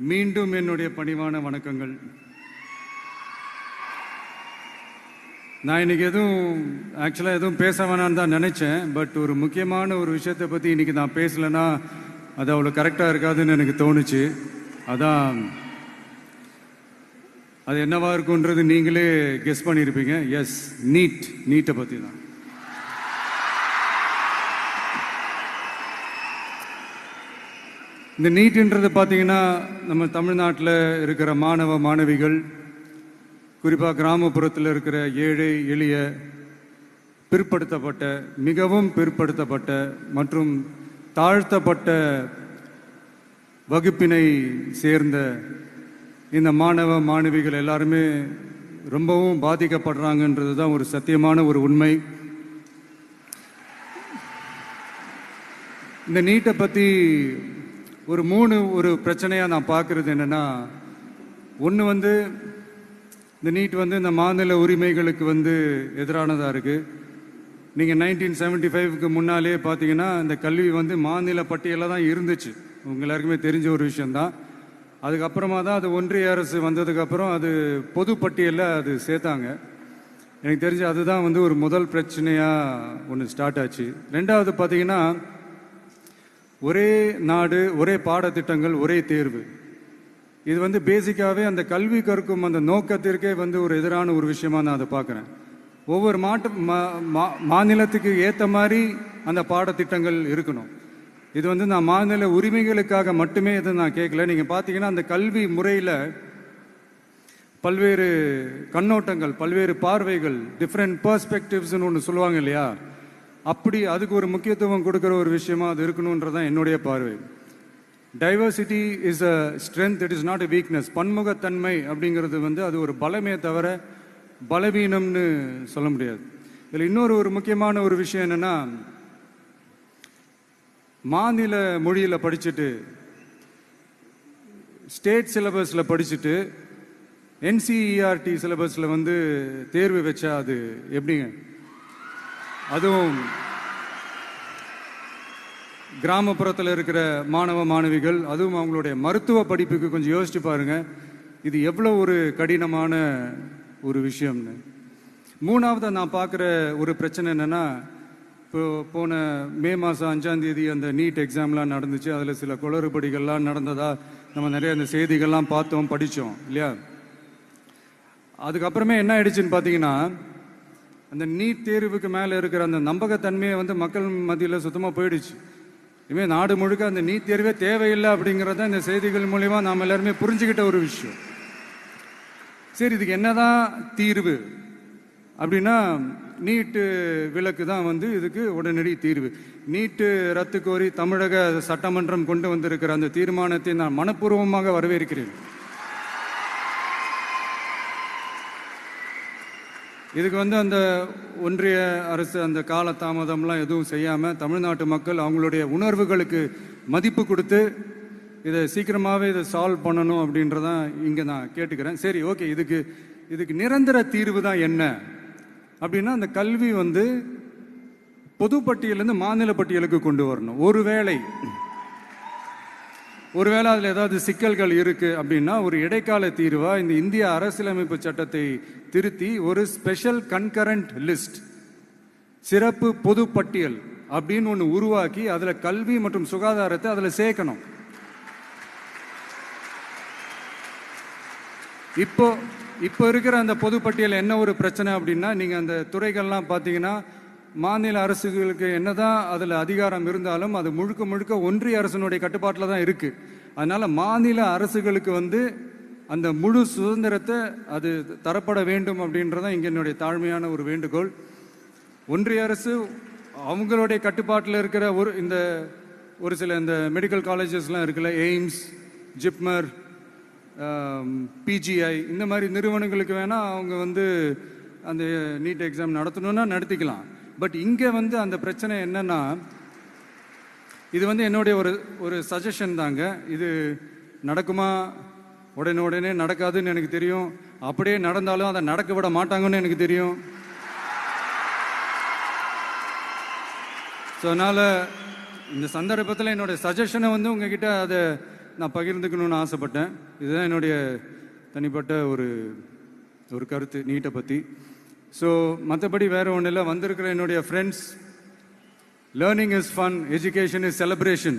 மீண்டும் என்னுடைய பணிவான வணக்கங்கள். நான் இன்னைக்கு எதுவும் பேச வேணான்னு தான் நினைச்சேன். பட் ஒரு முக்கியமான ஒரு விஷயத்தை பற்றி இன்னைக்கு நான் பேசலைன்னா அது அவ்வளோ கரெக்டாக இருக்காதுன்னு எனக்கு தோணுச்சு. அதான் அது என்னவா இருக்குன்றது நீங்களே கெஸ் பண்ணியிருப்பீங்க. எஸ், நீட்டை பற்றி தான். இந்த நீட்ன்றது பார்த்தீங்கன்னா நம்ம தமிழ்நாட்டில் இருக்கிற மாணவ மாணவிகள், குறிப்பாக கிராமப்புறத்தில் இருக்கிற ஏழை எளிய பிற்படுத்தப்பட்ட, மிகவும் பிற்படுத்தப்பட்ட மற்றும் தாழ்த்தப்பட்ட வகுப்பினை சேர்ந்த இந்த மாணவ மாணவிகள் எல்லாருமே ரொம்பவும் பாதிக்கப்படுறாங்கன்றது தான் ஒரு சத்தியமான ஒரு உண்மை. இந்த நீட்டை பற்றி ஒரு பிரச்சனையாக நான் பார்க்குறது என்னென்னா, ஒன்று இந்த நீட் இந்த மாநில உரிமைகளுக்கு எதிரானதாக இருக்குது. நீங்கள் 1975க்கு முன்னாலே பார்த்தீங்கன்னா இந்த கல்வி மாநில பட்டியலில் தான் இருந்துச்சு. உங்க எல்லாருக்குமே தெரிஞ்ச ஒரு விஷயந்தான். அதுக்கப்புறமா தான் அது ஒன்றிய அரசு வந்ததுக்கப்புறம் அது பொது பட்டியலில் அது சேர்த்தாங்க. எனக்கு தெரிஞ்சு அதுதான் ஒரு முதல் பிரச்சனையாக ஒன்று ஸ்டார்ட் ஆச்சு. ரெண்டாவது பார்த்தீங்கன்னா, ஒரே நாடு, ஒரே பாடத்திட்டங்கள், ஒரே தேர்வு. இது பேசிக்காகவே அந்த கல்வி கற்கும் அந்த நோக்கத்திற்கே ஒரு எதிரான ஒரு விஷயமா நான் அதை பார்க்குறேன். ஒவ்வொரு மாநிலத்துக்கு ஏற்ற மாதிரி அந்த பாடத்திட்டங்கள் இருக்கணும். இது நான் மாநில உரிமைகளுக்காக மட்டுமே இதை நான் கேட்கல. நீங்கள் பார்த்தீங்கன்னா அந்த கல்வி முறையில் பல்வேறு கண்ணோட்டங்கள், பல்வேறு பார்வைகள், டிஃப்ரெண்ட் பெர்ஸ்பெக்டிவ்ஸ்னு ஒன்று சொல்லுவாங்க இல்லையா, அப்படி அதுக்கு ஒரு முக்கியத்துவம் கொடுக்குற ஒரு விஷயமா அது இருக்கணுன்றதான் என்னுடைய பார்வை. Diversity is a strength, it is not a weakness. பன்முகத்தன்மை அப்படிங்கிறது அது ஒரு பலமே தவிர பலவீனம்னு சொல்ல முடியாது. இதில் இன்னொரு முக்கியமான ஒரு விஷயம் என்னன்னா, மாநில மொழியில் படிச்சுட்டு, ஸ்டேட் சிலபஸில் படிச்சுட்டு, என்சிஇஆர்டி சிலபஸில் தேர்வு வச்சா அது எப்படிங்க? அதுவும் கிராமப்புறத்தில் இருக்கிற மாணவ மாணவிகள், அதுவும் அவங்களுடைய மருத்துவ படிப்புக்கு கொஞ்சம் யோசிச்சு பாருங்க, இது எவ்வளோ ஒரு கடினமான ஒரு விஷயம்னு. மூணாவது நான் பார்க்குற ஒரு பிரச்சனை என்னன்னா, இப்போ போன மே மாதம் 5ஆம் தேதி அந்த நீட் எக்ஸாம்லாம் நடந்துச்சு. அதில் சில குளறுபடிகள்லாம் நடந்ததா நம்ம நிறைய அந்த செய்திகள்லாம் பார்த்தோம், படித்தோம் இல்லையா. அதுக்கப்புறமே என்ன ஆயிடுச்சுன்னு பார்த்தீங்கன்னா, அந்த நீட் தேர்வுக்கு மேலே இருக்கிற அந்த நம்பகத்தன்மையை மக்கள் மத்தியில் சுத்தமாக போயிடுச்சு. இனிமேல் நாடு முழுக்க அந்த நீட் தேர்வே தேவையில்லை அப்படிங்கிறத இந்த செய்திகள் மூலிமா நாம் எல்லாருமே புரிஞ்சுக்கிட்ட ஒரு விஷயம். சரி, இதுக்கு என்னதான் தீர்வு அப்படின்னா, நீட்டு விலக்கு தான் இதுக்கு உடனடி தீர்வு. நீட்டு ரத்து கோரி தமிழக சட்டமன்றம் கொண்டு வந்திருக்கிற அந்த தீர்மானத்தை நான் மனப்பூர்வமாக வரவேற்கிறேன். இதுக்கு அந்த ஒன்றிய அரசு அந்த கால தாமதம்லாம் எதுவும் செய்யாமல் தமிழ்நாட்டு மக்கள் அவங்களுடைய உணர்வுகளுக்கு மதிப்பு கொடுத்து இதை சீக்கிரமாகவே இதை சால்வ் பண்ணணும் அப்படின்றதான் இங்கே நான் கேட்டுக்கிறேன். சரி, ஓகே, இதுக்கு நிரந்தர தீர்வு தான் என்ன அப்படின்னா, அந்த கல்வி பொது பட்டியலேருந்து மாநில பட்டியலுக்கு கொண்டு வரணும். ஒருவேளை அதில் ஏதாவது சிக்கல்கள் இருக்கு அப்படின்னா ஒரு இடைக்கால தீர்வா இந்த இந்திய அரசியலமைப்பு சட்டத்தை திருத்தி ஒரு ஸ்பெஷல் கன்கரண்ட் லிஸ்ட், சிறப்பு பொது பட்டியல் அப்படின்னு ஒன்று உருவாக்கி அதில் கல்வி மற்றும் சுகாதாரத்தை அதில் சேர்க்கணும். இப்போ இருக்கிற அந்த பொது பட்டியல் என்ன ஒரு பிரச்சனை அப்படின்னா, நீங்கள் அந்த துறைகள்லாம் பார்த்தீங்கன்னா மாநில அரசுகளுக்கு என்னதான் அதில் அதிகாரம் இருந்தாலும் அது முழுக்க ஒன்றிய அரசினுடைய கட்டுப்பாட்டில் தான் இருக்கு. அதனால மாநில அரசுகளுக்கு அந்த முழு சுதந்திரத்தை அது தரப்பட வேண்டும் அப்படின்றதான் இங்கே என்னுடைய தாழ்மையான ஒரு வேண்டுகோள். ஒன்றிய அரசு அவங்களுடைய கட்டுப்பாட்டில் இருக்கிற ஒரு சில இந்த மெடிக்கல் காலேஜஸ்லாம் இருக்குல்ல, எய்ம்ஸ், ஜிப்மர், பிஜிஐ, இந்த மாதிரி நிறுவனங்களுக்கு வேணா அவங்க அந்த நீட் எக்ஸாம் நடத்தணும்னா நடத்திக்கலாம். பட் இங்கே அந்த பிரச்சனை என்னன்னா, இது என்னுடைய ஒரு சஜஷன் தாங்க. இது நடக்குமா? உடனே நடக்காதுன்னு எனக்கு தெரியும். அப்படியே நடந்தாலும் அதை நடக்க விட மாட்டாங்கன்னு எனக்கு தெரியும். ஸோ அதனால் இந்த சந்தர்ப்பத்தில் என்னுடைய சஜஷனை உங்ககிட்ட அதை நான் பகிர்ந்துக்கணும்னு ஆசைப்பட்டேன். இதுதான் என்னுடைய தனிப்பட்ட ஒரு கருத்து நீட்டை பற்றி. ஸோ மற்றபடி வேறு ஒன்றும் இல்லை. வந்திருக்கிற என்னுடைய friends, learning is fun, education is celebration.